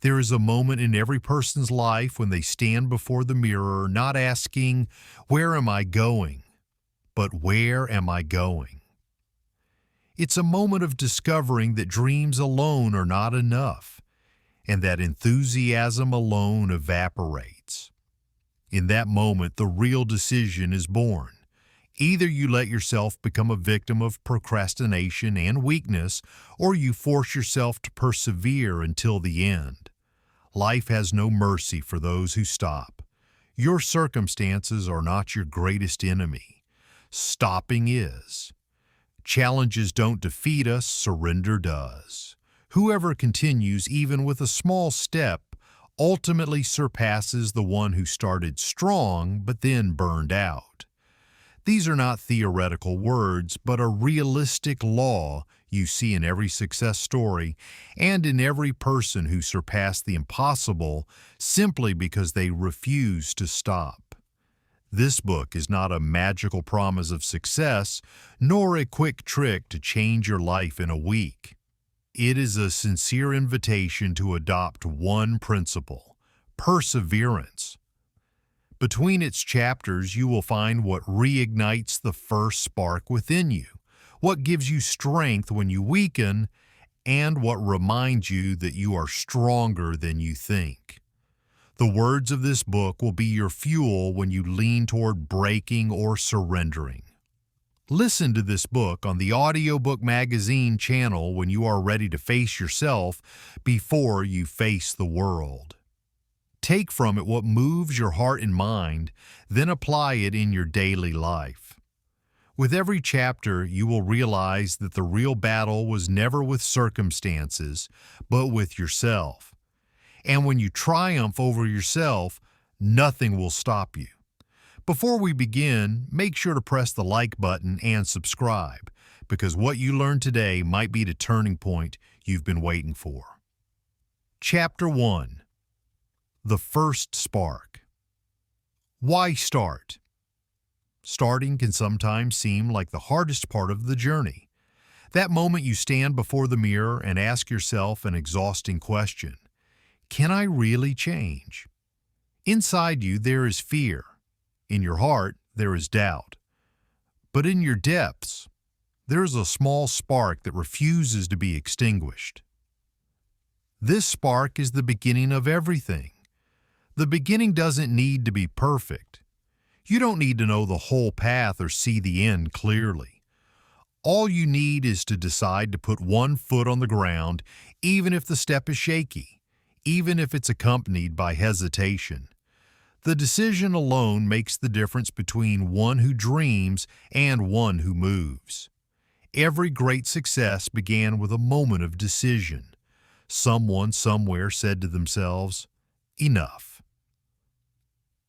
There is a moment in every person's life when they stand before the mirror, not asking, "Where am I going?" but "Where am I going?" It's a moment of discovering that dreams alone are not enough, and that enthusiasm alone evaporates. In that moment, the real decision is born. Either you let yourself become a victim of procrastination and weakness, or you force yourself to persevere until the end. Life has no mercy for those who stop. Your circumstances are not your greatest enemy. Stopping is. Challenges don't defeat us, surrender does. Whoever continues, even with a small step, ultimately surpasses the one who started strong but then burned out. These are not theoretical words, but a realistic law you see in every success story and in every person who surpassed the impossible simply because they refuse to stop. This book is not a magical promise of success, nor a quick trick to change your life in a week. It is a sincere invitation to adopt one principle: perseverance. Between its chapters, you will find what reignites the first spark within you, what gives you strength when you weaken, and what reminds you that you are stronger than you think. The words of this book will be your fuel when you lean toward breaking or surrendering. Listen to this book on the Audiobook Magazine channel when you are ready to face yourself before you face the world. Take from it what moves your heart and mind, then apply it in your daily life. With every chapter, you will realize that the real battle was never with circumstances, but with yourself. And when you triumph over yourself, nothing will stop you. Before we begin, make sure to press the like button and subscribe, because what you learn today might be the turning point you've been waiting for. Chapter 1. The first spark. Why start? Starting can sometimes seem like the hardest part of the journey. That moment you stand before the mirror and ask yourself an exhausting question: can I really change? Inside you there is fear. In your heart there is doubt. But in your depths, there is a small spark that refuses to be extinguished. This spark is the beginning of everything. The beginning doesn't need to be perfect. You don't need to know the whole path or see the end clearly. All you need is to decide to put one foot on the ground, even if the step is shaky, even if it's accompanied by hesitation. The decision alone makes the difference between one who dreams and one who moves. Every great success began with a moment of decision. Someone somewhere said to themselves, "Enough.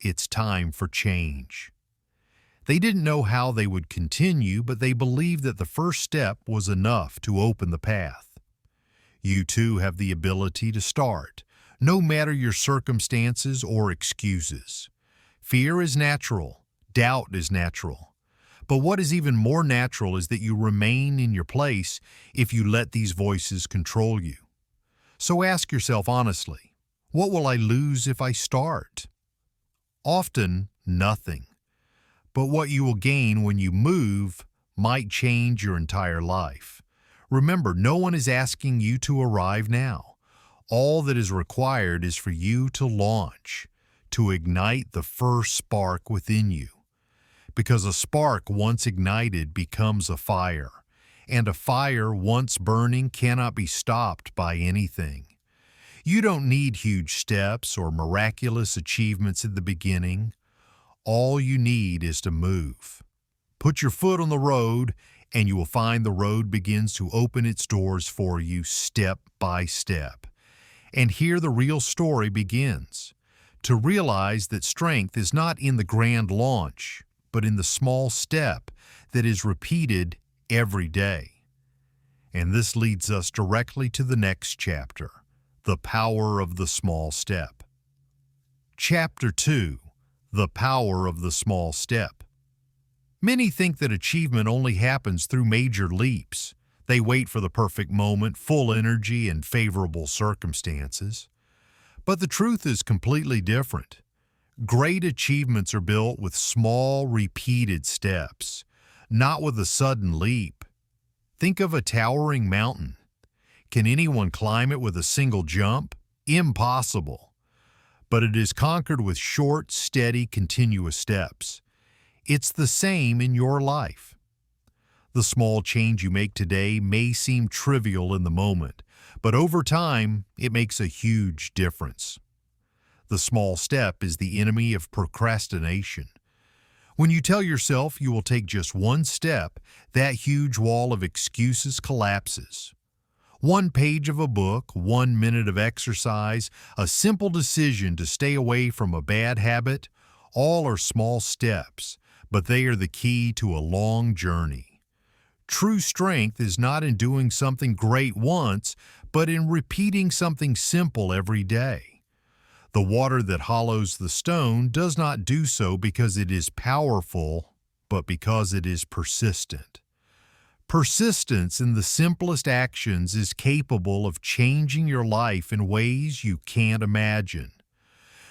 It's time for change." They didn't know how they would continue, but they believed that the first step was enough to open the path. You too have the ability to start, no matter your circumstances or excuses. Fear is natural, doubt is natural. But what is even more natural is that you remain in your place if you let these voices control you. So ask yourself honestly, what will I lose if I start? Often, nothing. But what you will gain when you move might change your entire life. Remember, no one is asking you to arrive now. All that is required is for you to launch, to ignite the first spark within you. Because a spark once ignited becomes a fire, and a fire once burning cannot be stopped by anything. You don't need huge steps or miraculous achievements at the beginning. All you need is to move. Put your foot on the road, and you will find the road begins to open its doors for you step by step. And here the real story begins. To realize that strength is not in the grand launch, but in the small step that is repeated every day. And this leads us directly to the next chapter. The power of the small step. Chapter 2. The power of the small step. Many think that achievement only happens through major leaps. They wait for the perfect moment, full energy, and favorable circumstances. But the truth is completely different. Great achievements are built with small, repeated steps, not with a sudden leap. Think of a towering mountain. Can anyone climb it with a single jump? Impossible. But it is conquered with short, steady, continuous steps. It's the same in your life. The small change you make today may seem trivial in the moment, but over time, it makes a huge difference. The small step is the enemy of procrastination. When you tell yourself you will take just one step, that huge wall of excuses collapses. One page of a book, 1 minute of exercise, a simple decision to stay away from a bad habit, all are small steps, but they are the key to a long journey. True strength is not in doing something great once, but in repeating something simple every day. The water that hollows the stone does not do so because it is powerful, but because it is persistent. Persistence in the simplest actions is capable of changing your life in ways you can't imagine.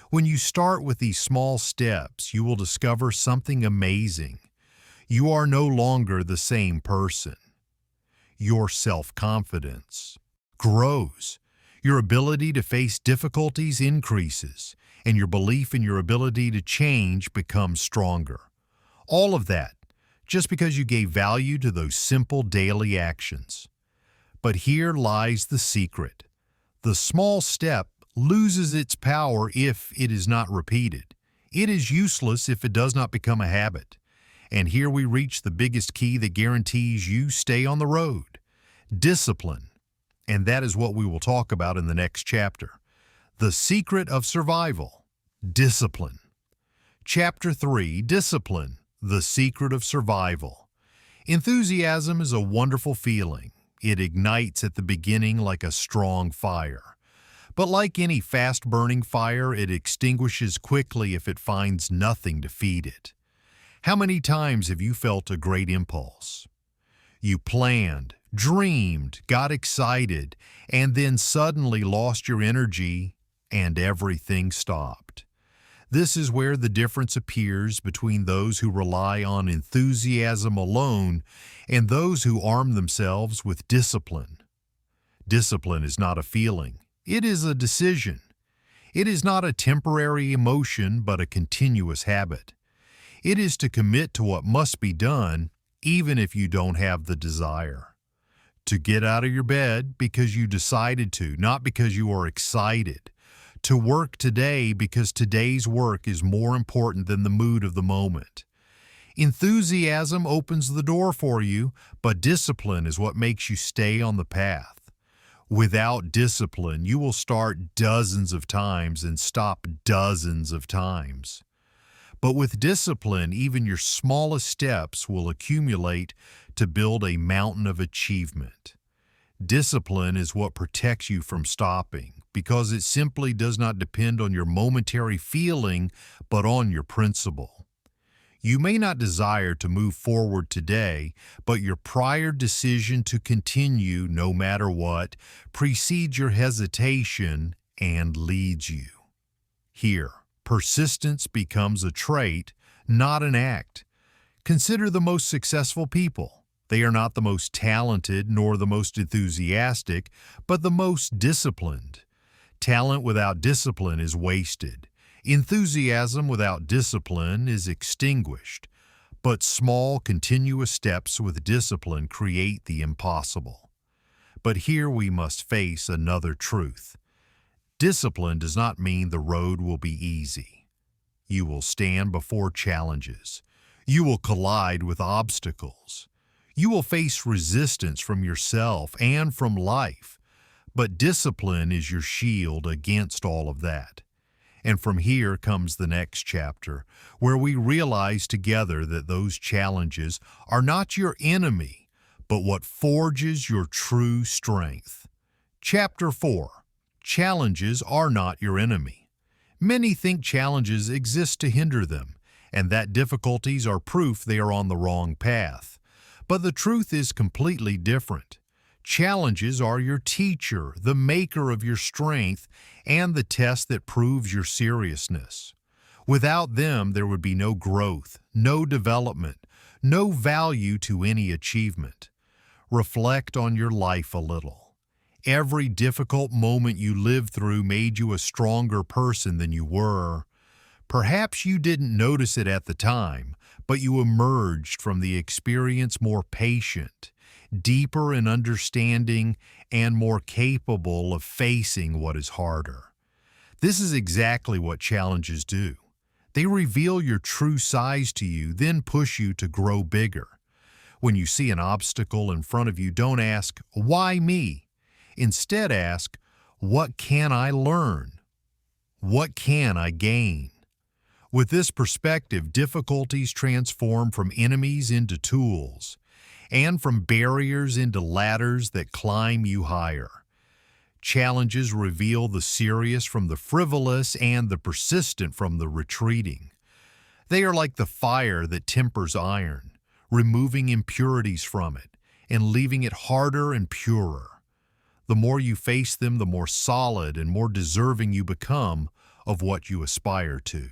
When you start with these small steps, you will discover something amazing. You are no longer the same person. Your self-confidence grows. Your ability to face difficulties increases, and your belief in your ability to change becomes stronger. All of that just because you gave value to those simple daily actions. But here lies the secret. The small step loses its power if it is not repeated. It is useless if it does not become a habit. And here we reach the biggest key that guarantees you stay on the road: discipline. And that is what we will talk about in the next chapter. The secret of survival: discipline. Chapter 3, Discipline, the secret of survival. Enthusiasm is a wonderful feeling. It ignites at the beginning like a strong fire. But like any fast-burning fire, it extinguishes quickly if it finds nothing to feed it. How many times have you felt a great impulse? You planned, dreamed, got excited, and then suddenly lost your energy and everything stopped. This is where the difference appears between those who rely on enthusiasm alone and those who arm themselves with discipline. Discipline is not a feeling. It is a decision. It is not a temporary emotion, but a continuous habit. It is to commit to what must be done, even if you don't have the desire. To get out of your bed because you decided to, not because you are excited. To work today because today's work is more important than the mood of the moment. Enthusiasm opens the door for you, but discipline is what makes you stay on the path. Without discipline, you will start dozens of times and stop dozens of times. But with discipline, even your smallest steps will accumulate to build a mountain of achievement. Discipline is what protects you from stopping, because it simply does not depend on your momentary feeling, but on your principle. You may not desire to move forward today, but your prior decision to continue no matter what precedes your hesitation and leads you. Here, persistence becomes a trait, not an act. Consider the most successful people. They are not the most talented nor the most enthusiastic, but the most disciplined. Talent without discipline is wasted. Enthusiasm without discipline is extinguished. But small, continuous steps with discipline create the impossible. But here we must face another truth. Discipline does not mean the road will be easy. You will stand before challenges. You will collide with obstacles. You will face resistance from yourself and from life. But discipline is your shield against all of that. And from here comes the next chapter, where we realize together that those challenges are not your enemy, but what forges your true strength. Chapter 4. Challenges are not your enemy. Many think challenges exist to hinder them, and that difficulties are proof they are on the wrong path. But the truth is completely different. Challenges are your teacher, the maker of your strength, and the test that proves your seriousness. Without them, there would be no growth, no development, no value to any achievement. Reflect on your life a little. Every difficult moment you lived through made you a stronger person than you were. Perhaps you didn't notice it at the time, but you emerged from the experience more patient, deeper in understanding, and more capable of facing what is harder. This is exactly what challenges do. They reveal your true size to you, then push you to grow bigger. When you see an obstacle in front of you, don't ask, "Why me?" Instead ask, "What can I learn? What can I gain?" With this perspective, difficulties transform from enemies into tools, and from barriers into ladders that climb you higher. Challenges reveal the serious from the frivolous and the persistent from the retreating. They are like the fire that tempers iron, removing impurities from it and leaving it harder and purer. The more you face them, the more solid and more deserving you become of what you aspire to.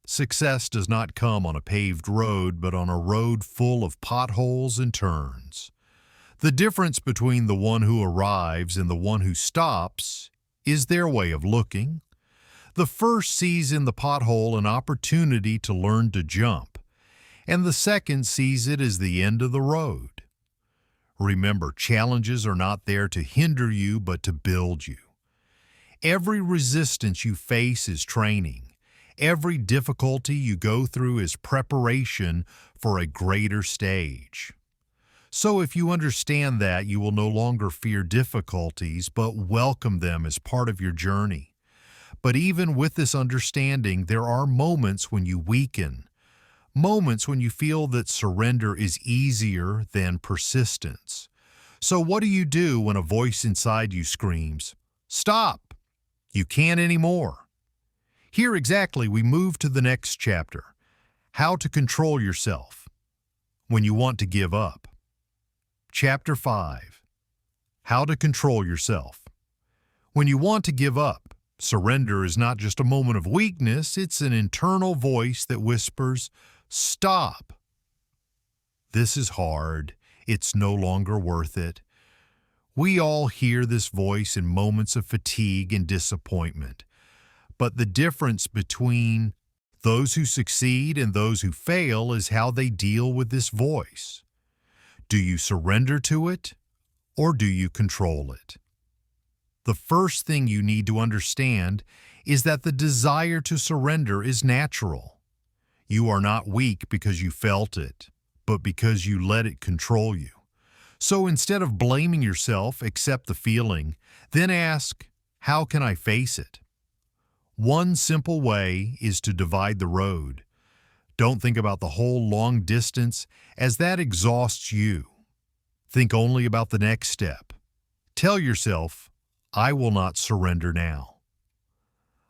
Success does not come on a paved road, but on a road full of potholes and turns. The difference between the one who arrives and the one who stops is their way of looking. The first sees in the pothole an opportunity to learn to jump, and the second sees it as the end of the road. Remember, challenges are not there to hinder you, but to build you. Every resistance you face is training. Every difficulty you go through is preparation for a greater stage. So if you understand that, you will no longer fear difficulties, but welcome them as part of your journey. But even with this understanding, there are moments when you weaken, moments when you feel that surrender is easier than persistence. So what do you do when a voice inside you screams, "Stop! You can't anymore"? Here exactly we move to the next chapter, how to control yourself when you want to give up. Chapter 5, How to Control Yourself. When you want to give up, surrender is not just a moment of weakness, it's an internal voice that whispers, "Stop. This is hard. It's no longer worth it." We all hear this voice in moments of fatigue and disappointment. But the difference between those who succeed and those who fail is how they deal with this voice. Do you surrender to it, or do you control it? The first thing you need to understand is that the desire to surrender is natural. You are not weak because you felt it, but because you let it control you. So instead of blaming yourself, accept the feeling, then ask, "How can I face it?" One simple way is to divide the road. Don't think about the whole long distance, as that exhausts you. Think only about the next step. Tell yourself, "I will not surrender now.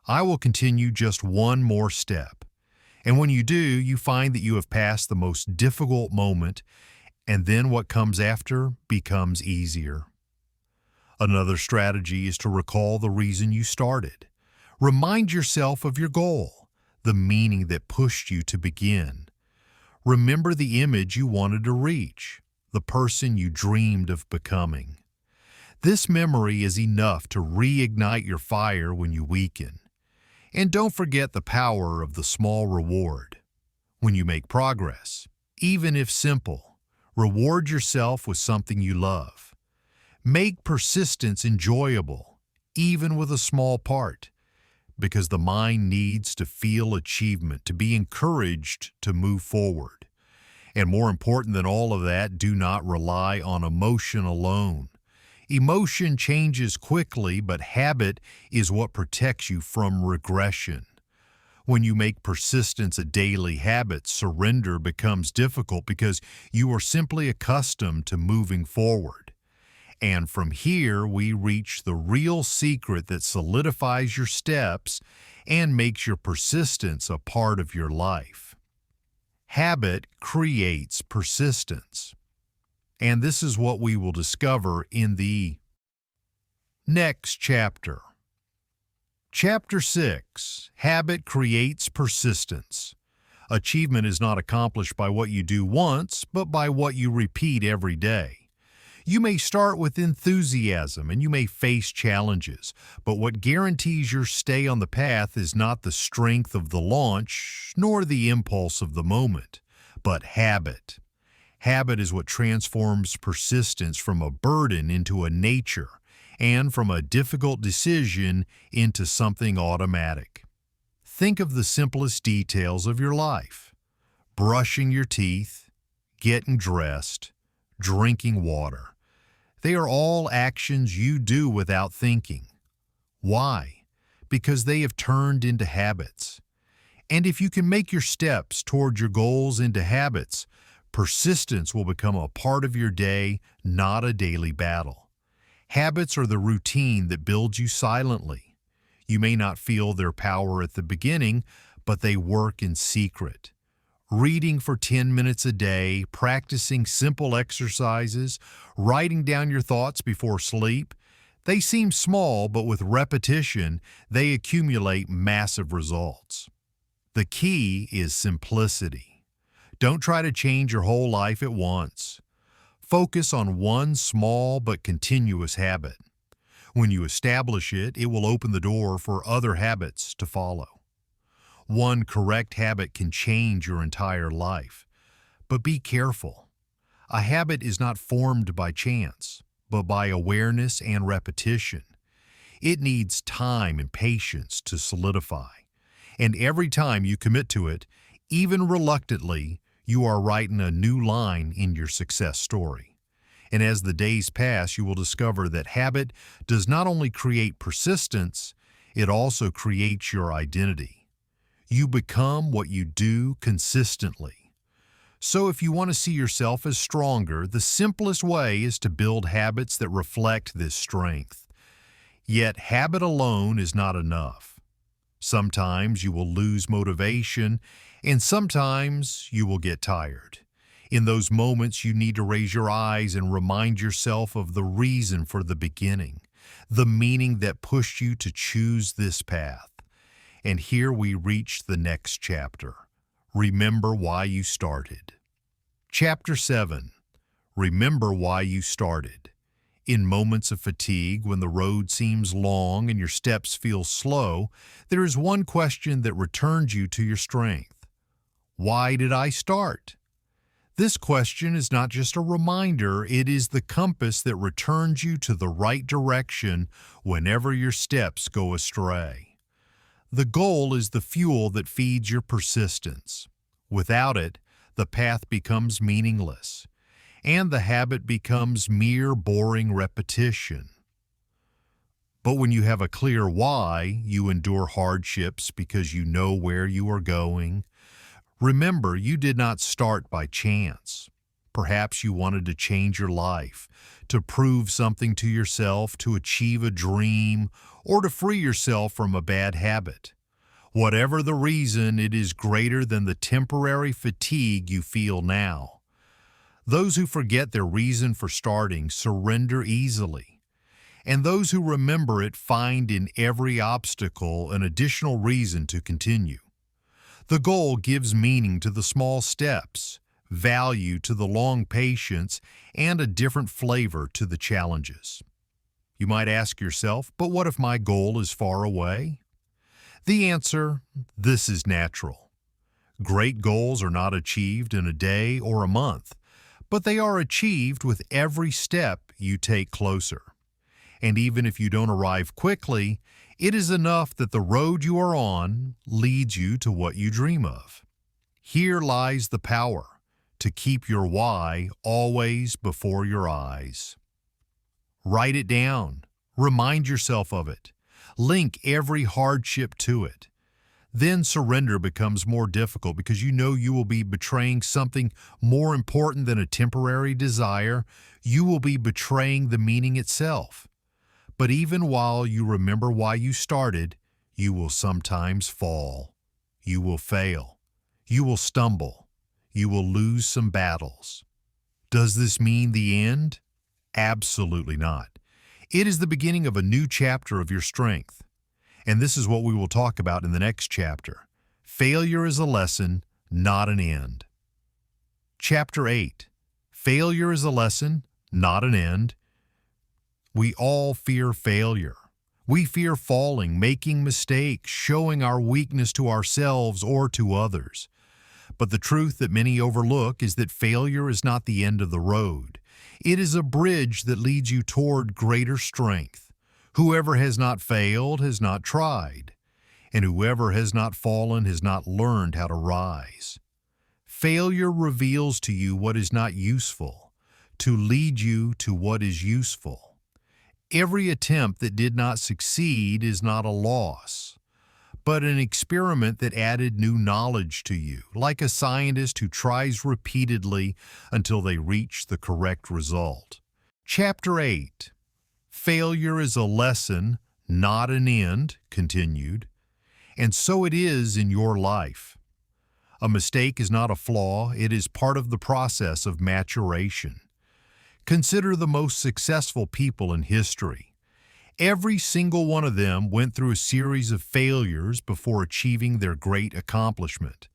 I will continue just one more step." And when you do, you find that you have passed the most difficult moment, and then what comes after becomes easier. Another strategy is to recall the reason you started. Remind yourself of your goal, the meaning that pushed you to begin. Remember the image you wanted to reach, the person you dreamed of becoming. This memory is enough to reignite your fire when you weaken. And don't forget the power of the small reward. When you make progress, even if simple, reward yourself with something you love. Make persistence enjoyable, even with a small part, because the mind needs to feel achievement, to be encouraged to move forward. And more important than all of that, do not rely on emotion alone. Emotion changes quickly, but habit is what protects you from regression. When you make persistence a daily habit, surrender becomes difficult because you are simply accustomed to moving forward. And from here, we reach the real secret that solidifies your steps and makes your persistence a part of your life. Habit creates persistence. And this is what we will discover in the next chapter. Chapter 6, Habit Creates Persistence. Achievement is not accomplished by what you do once, but by what you repeat every day. You may start with enthusiasm and you may face challenges, but what guarantees your stay on the path is not the strength of the launch, nor the impulse of the moment, but habit. Habit is what transforms persistence from a burden into a nature, and from a difficult decision into something automatic. Think of the simplest details of your life: brushing your teeth, getting dressed, drinking water. They are all actions you do without thinking. Why? Because they have turned into habits. And if you can make your steps toward your goals into habits, persistence will become a part of your day, not a daily battle. Habits are the routine that builds you silently. You may not feel their power at the beginning, but they work in secret. Reading for 10 minutes a day, practicing simple exercises, writing down your thoughts before sleep, they seem small, but with repetition, they accumulate massive results. The key is simplicity. Don't try to change your whole life at once. Focus on one small but continuous habit. When you establish it, it will open the door for other habits to follow. One correct habit can change your entire life. But be careful. A habit is not formed by chance, but by awareness and repetition. It needs time and patience to solidify. And every time you commit to it, even reluctantly, you are writing a new line in your success story. And as the days pass, you will discover that habit does not only create persistence, it also creates your identity. You become what you do consistently. So if you want to see yourself as stronger, the simplest way is to build habits that reflect this strength. Yet habit alone is not enough. Sometimes you will lose motivation, and sometimes you will get tired. In those moments, you need to raise your eyes and remind yourself of the reason for the beginning, the meaning that pushed you to choose this path. And here we reach the next chapter. Remember why you started. Chapter 7. Remember why you started. In moments of fatigue, when the road seems long and your steps feel slow, there is one question that returns you to your strength. Why did I start? This question is not just a reminder, it is the compass that returns you to the right direction whenever your steps go astray. The goal is the fuel that feeds your persistence. Without it, the path becomes meaningless, and the habit becomes mere boring repetition. But when you have a clear why, you endure hardships because you know where you are going. Remember, you did not start by chance. Perhaps you wanted to change your life, to prove something to yourself, to achieve a dream, or to free yourself from a bad habit. Whatever the reason, it is greater than the temporary fatigue you feel now. Those who forget their reason for starting surrender easily, and those who remember it find in every obstacle an additional reason to continue. The goal gives meaning to the small steps, value to the long patience, and a different flavor to the challenges. You might ask yourself, but what if my goal is far away? The answer, this is natural. Great goals are not achieved in a day or a month, but they are achieved with every step you take closer. And even if you don't arrive quickly, it is enough that the road you are on leads you to what you dream of. Here lies the power to keep your why always before your eyes. Write it down. Remind yourself of it. Link every hardship to it. Then surrender becomes more difficult because you know you will be betraying something more important than a temporary desire. You will be betraying the meaning itself. But even while you remember why you started, you will sometimes fall. You will fail. You will stumble. You will lose some battles. Does this mean the end? Absolutely not. It is the beginning of a new chapter of your strength. And this is what we will talk about in the next chapter. Failure is a lesson, not an end. Chapter 8. Failure is a lesson, not an end. We all fear failure. We fear falling, making mistakes, showing our weakness to ourselves or to others. But the truth that many overlook is that failure is not the end of the road. It is a bridge that leads you toward greater strength. Whoever has not failed has not tried, and whoever has not fallen has not learned how to rise. Failure reveals to you what is not useful, to lead you to what is useful. Every attempt that did not succeed is not a loss, but an experiment that added new knowledge to you, like a scientist who tries repeatedly until they reach the correct result. Chapter 8. Failure is a lesson, not an end, continued. And so it is in your life. A mistake is not a flaw, it is part of the process of maturation. Consider the most successful people in history. Every single one of them went through a series of failures before achieving their great accomplishment.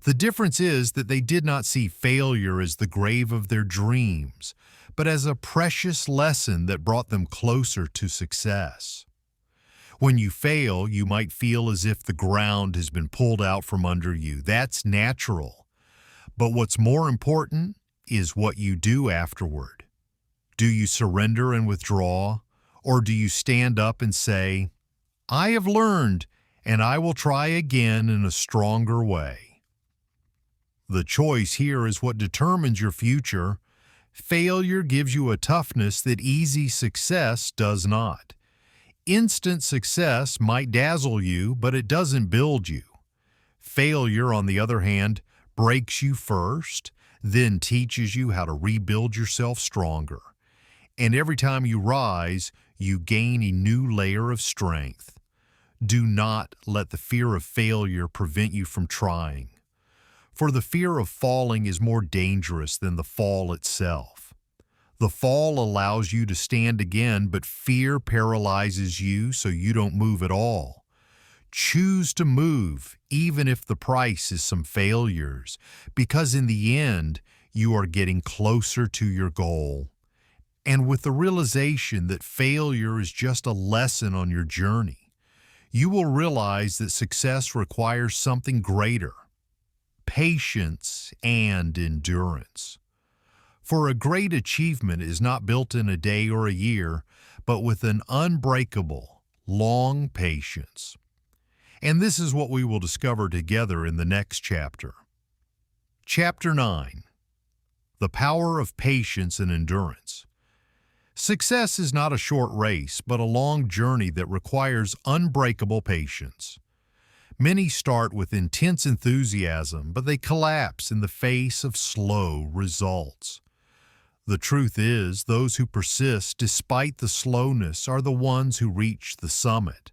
The difference is that they did not see failure as the grave of their dreams, but as a precious lesson that brought them closer to success. When you fail, you might feel as if the ground has been pulled out from under you. That's natural. But what's more important is what you do afterward. Do you surrender and withdraw, or do you stand up and say, "I have learned, and I will try again in a stronger way"? The choice here is what determines your future. Failure gives you a toughness that easy success does not. Instant success might dazzle you, but it doesn't build you. Failure, on the other hand, breaks you first, then teaches you how to rebuild yourself stronger. And every time you rise, you gain a new layer of strength. Do not let the fear of failure prevent you from trying. For the fear of falling is more dangerous than the fall itself. The fall allows you to stand again, but fear paralyzes you so you don't move at all. Choose to move, even if the price is some failures, because in the end, you are getting closer to your goal. And with the realization that failure is just a lesson on your journey, you will realize that success requires something greater: patience and endurance. For a great achievement is not built in a day or a year, but with an unbreakable, long patience. And this is what we will discover together in the next chapter. Chapter 9. The Power of Patience and Endurance. Success is not a short race, but a long journey that requires unbreakable patience. Many start with intense enthusiasm, but they collapse in the face of slow results. The truth is, those who persist despite the slowness are the ones who reach the summit,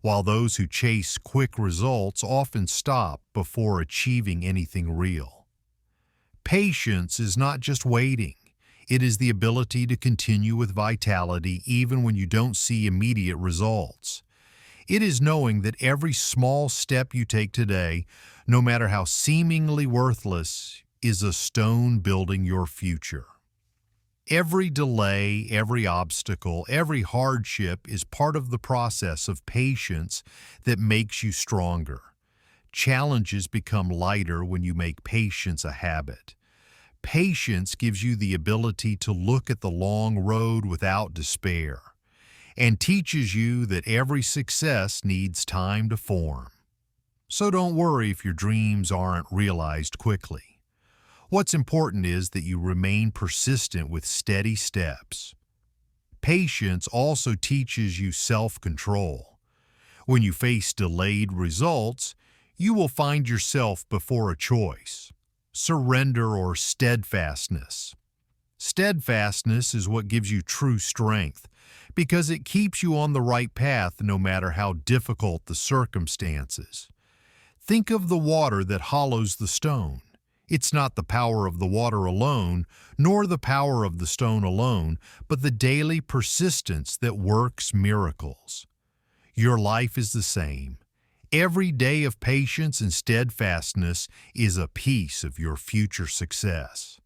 while those who chase quick results often stop before achieving anything real. Patience is not just waiting. It is the ability to continue with vitality even when you don't see immediate results. It is knowing that every small step you take today, no matter how seemingly worthless, is a stone building your future. Every delay, every obstacle, every hardship is part of the process of patience that makes you stronger. Challenges become lighter when you make patience a habit. Patience gives you the ability to look at the long road without despair, and teaches you that every success needs time to form. So don't worry if your dreams aren't realized quickly. What's important is that you remain persistent with steady steps. Patience also teaches you self-control. When you face delayed results, you will find yourself before a choice: surrender or steadfastness. Steadfastness is what gives you true strength, because it keeps you on the right path no matter how difficult the circumstances. Think of the water that hollows the stone. It's not the power of the water alone, nor the power of the stone alone, but the daily persistence that works miracles. Your life is the same. Every day of patience and steadfastness is a piece of your future success.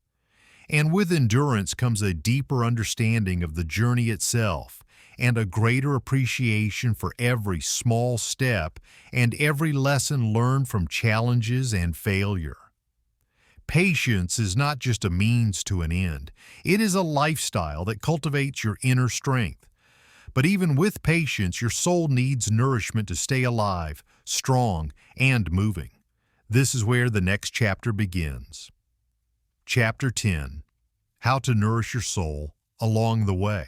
And with endurance comes a deeper understanding of the journey itself and a greater appreciation for every small step and every lesson learned from challenges and failure. Patience is not just a means to an end. It is a lifestyle that cultivates your inner strength. But even with patience, your soul needs nourishment to stay alive, strong, and moving. This is where the next chapter begins. Chapter 10. How to Nourish Your Soul Along the Way.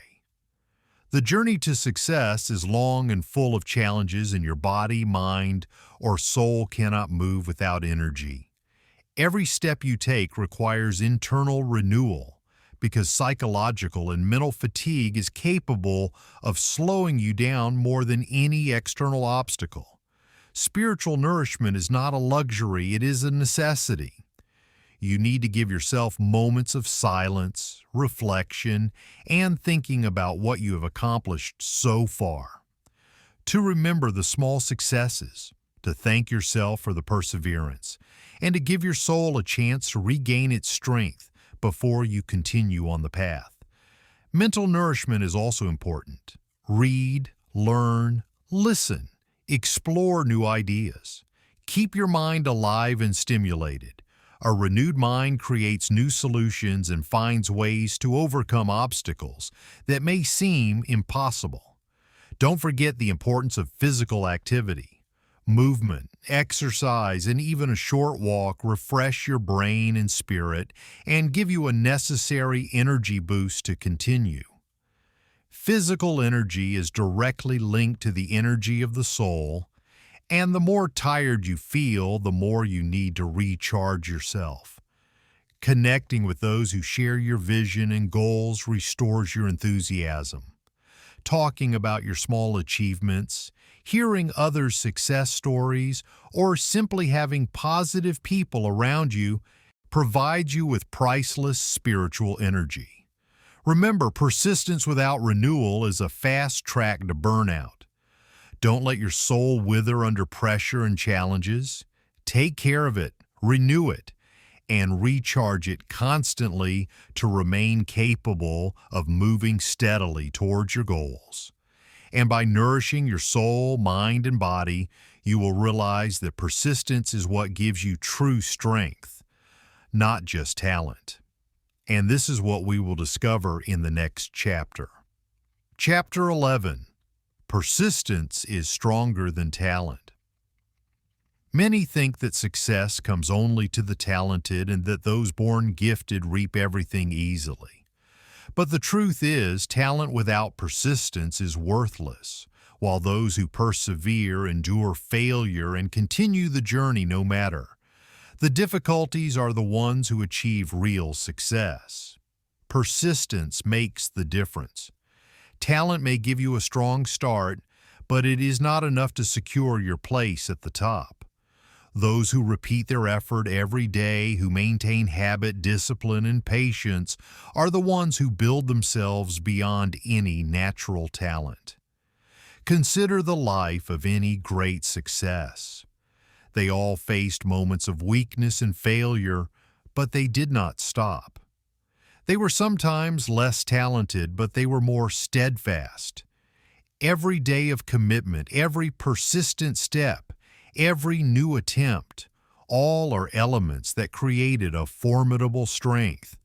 The journey to success is long and full of challenges, and your body, mind, or soul cannot move without energy. Every step you take requires internal renewal, because psychological and mental fatigue is capable of slowing you down more than any external obstacle. Spiritual nourishment is not a luxury, it is a necessity. You need to give yourself moments of silence, reflection, and thinking about what you have accomplished so far. To remember the small successes, to thank yourself for the perseverance, and to give your soul a chance to regain its strength before you continue on the path. Mental nourishment is also important. Read, learn, listen, explore new ideas. Keep your mind alive and stimulated. A renewed mind creates new solutions and finds ways to overcome obstacles that may seem impossible. Don't forget the importance of physical activity. Movement, exercise, and even a short walk refresh your brain and spirit and give you a necessary energy boost to continue. Physical energy is directly linked to the energy of the soul, and the more tired you feel, the more you need to recharge yourself. Connecting with those who share your vision and goals restores your enthusiasm. Talking about your small achievements, hearing others' success stories, or simply having positive people around you provides you with priceless spiritual energy. Remember, persistence without renewal is a fast track to burnout. Don't let your soul wither under pressure and challenges. Take care of it, renew it, and recharge it constantly to remain capable of moving steadily towards your goals. And by nourishing your soul, mind, and body, you will realize that persistence is what gives you true strength, not just talent. And this is what we will discover in the next chapter. Chapter 11. Persistence is stronger than talent. Many think that success comes only to the talented and that those born gifted reap everything easily. But the truth is, talent without persistence is worthless, while those who persevere endure failure and continue the journey no matter. The difficulties are the ones who achieve real success. Persistence makes the difference. Talent may give you a strong start, but it is not enough to secure your place at the top. Those who repeat their effort every day, who maintain habit, discipline, and patience, are the ones who build themselves beyond any natural talent. Consider the life of any great success. They all faced moments of weakness and failure, but they did not stop. They were sometimes less talented, but they were more steadfast. Every day of commitment, every persistent step, every new attempt, all are elements that created a formidable strength.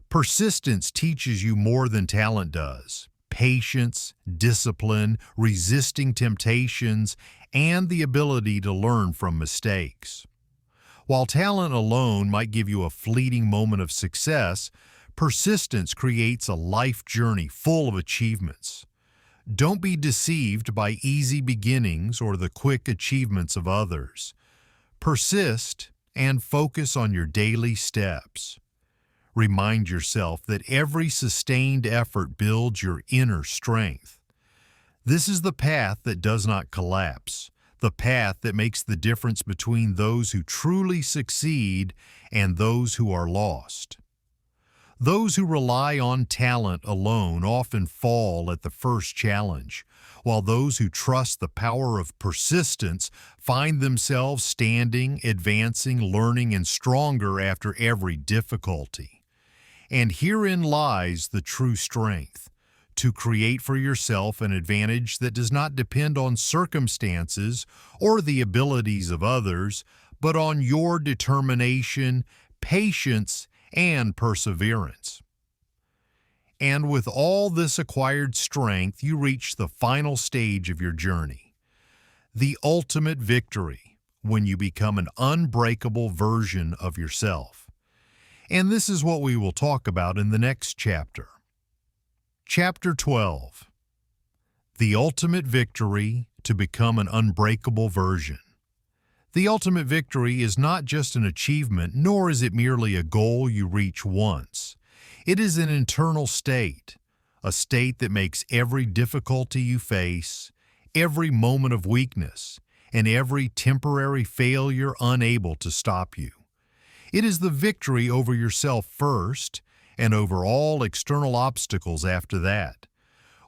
Persistence teaches you more than talent does. Patience, discipline, resisting temptations, and the ability to learn from mistakes. While talent alone might give you a fleeting moment of success, persistence creates a life journey full of achievements. Don't be deceived by easy beginnings or the quick achievements of others. Persist and focus on your daily steps. Remind yourself that every sustained effort builds your inner strength. This is the path that does not collapse, the path that makes the difference between those who truly succeed and those who are lost. Those who rely on talent alone often fall at the first challenge, while those who trust the power of persistence find themselves standing, advancing, learning, and stronger after every difficulty. And herein lies the true strength: to create for yourself an advantage that does not depend on circumstances or the abilities of others, but on your determination, patience, and perseverance. And with all this acquired strength, you reach the final stage of your journey, the ultimate victory, when you become an unbreakable version of yourself. And this is what we will talk about in the next chapter. Chapter 12. The ultimate victory to become an unbreakable version. The ultimate victory is not just an achievement, nor is it merely a goal you reach once. It is an internal state, a state that makes every difficulty you face, every moment of weakness, and every temporary failure unable to stop you. It is the victory over yourself first, and over all external obstacles after that.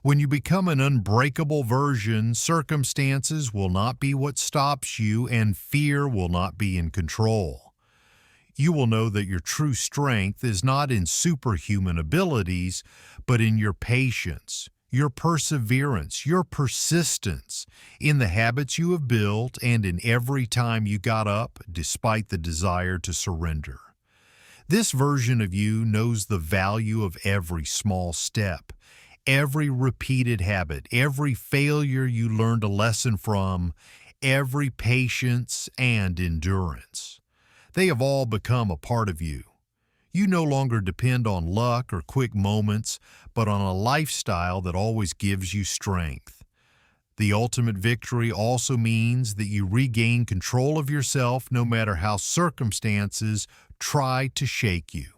When you become an unbreakable version, circumstances will not be what stops you, and fear will not be in control. You will know that your true strength is not in superhuman abilities, but in your patience, your perseverance, your persistence, in the habits you have built, and in every time you got up despite the desire to surrender. This version of you knows the value of every small step, every repeated habit, every failure you learned a lesson from, every patience and endurance. They have all become a part of you. You no longer depend on luck or quick moments, but on a lifestyle that always gives you strength. The ultimate victory also means that you regain control of yourself no matter how circumstances try to shake you.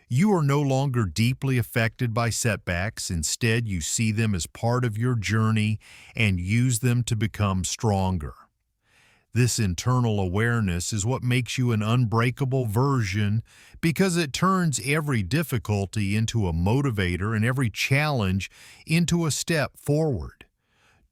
You are no longer deeply affected by setbacks. Instead, you see them as part of your journey and use them to become stronger. This internal awareness is what makes you an unbreakable version, because it turns every difficulty into a motivator and every challenge into a step forward.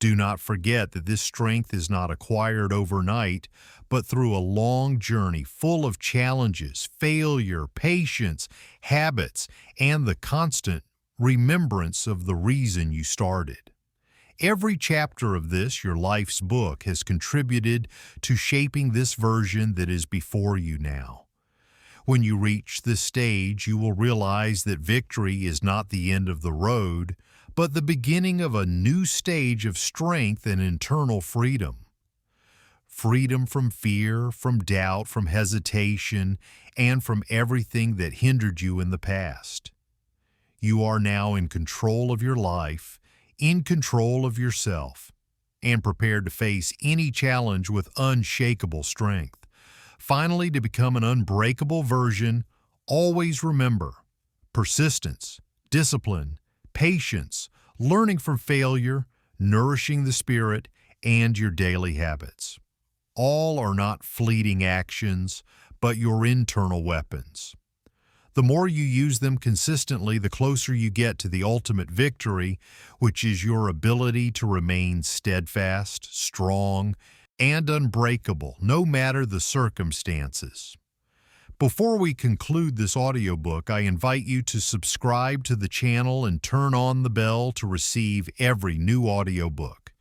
Do not forget that this strength is not acquired overnight, but through a long journey full of challenges, failure, patience, habits, and the constant remembrance of the reason you started. Every chapter of this, your life's book, has contributed to shaping this version that is before you now. When you reach this stage, you will realize that victory is not the end of the road, but the beginning of a new stage of strength and internal freedom. Freedom from fear, from doubt, from hesitation, and from everything that hindered you in the past. You are now in control of your life, in control of yourself, and prepared to face any challenge with unshakable strength. Finally, to become an unbreakable version, always remember persistence, discipline, patience, learning from failure, nourishing the spirit, and your daily habits. All are not fleeting actions, but your internal weapons. The more you use them consistently, the closer you get to the ultimate victory, which is your ability to remain steadfast, strong, and unbreakable, no matter the circumstances. Before we conclude this audiobook, I invite you to subscribe to the channel and turn on the bell to receive every new audiobook.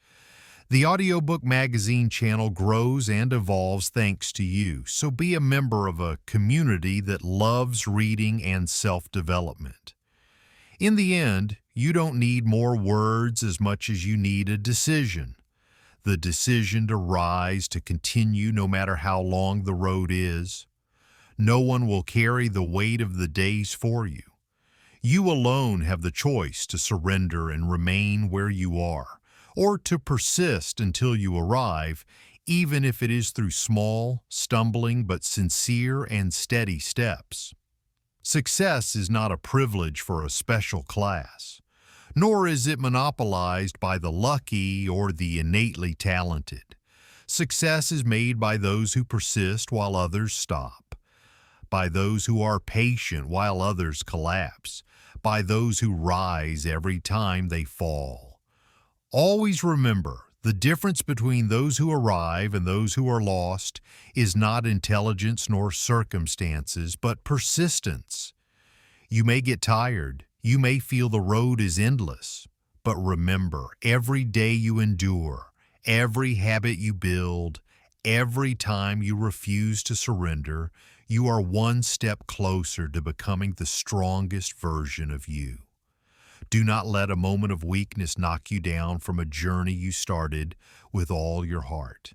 The Audiobook Magazine channel grows and evolves thanks to you, so be a member of a community that loves reading and self-development. In the end, you don't need more words as much as you need a decision. The decision to rise, to continue no matter how long the road is. No one will carry the weight of the days for you. You alone have the choice to surrender and remain where you are, or to persist until you arrive, even if it is through small, stumbling, but sincere and steady steps. Success is not a privilege for a special class, nor is it monopolized by the lucky or the innately talented. Success is made by those who persist while others stop, by those who are patient while others collapse, by those who rise every time they fall. Always remember, the difference between those who arrive and those who are lost is not intelligence nor circumstances, but persistence. You may get tired, you may feel the road is endless, but remember, every day you endure, every habit you build, every time you refuse to surrender, you are one step closer to becoming the strongest version of you. Do not let a moment of weakness knock you down from a journey you started with all your heart.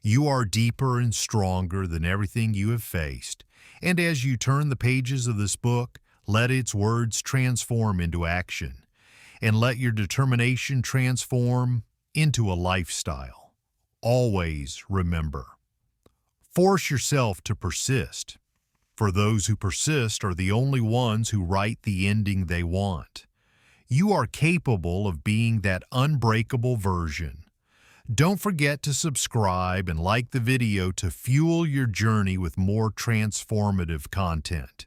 You are deeper and stronger than everything you have faced, and as you turn the pages of this book, let its words transform into action, and let your determination transform into a lifestyle. Always remember, force yourself to persist, for those who persist are the only ones who write the ending they want. You are capable of being that unbreakable version. Don't forget to subscribe and like the video to fuel your journey with more transformative content.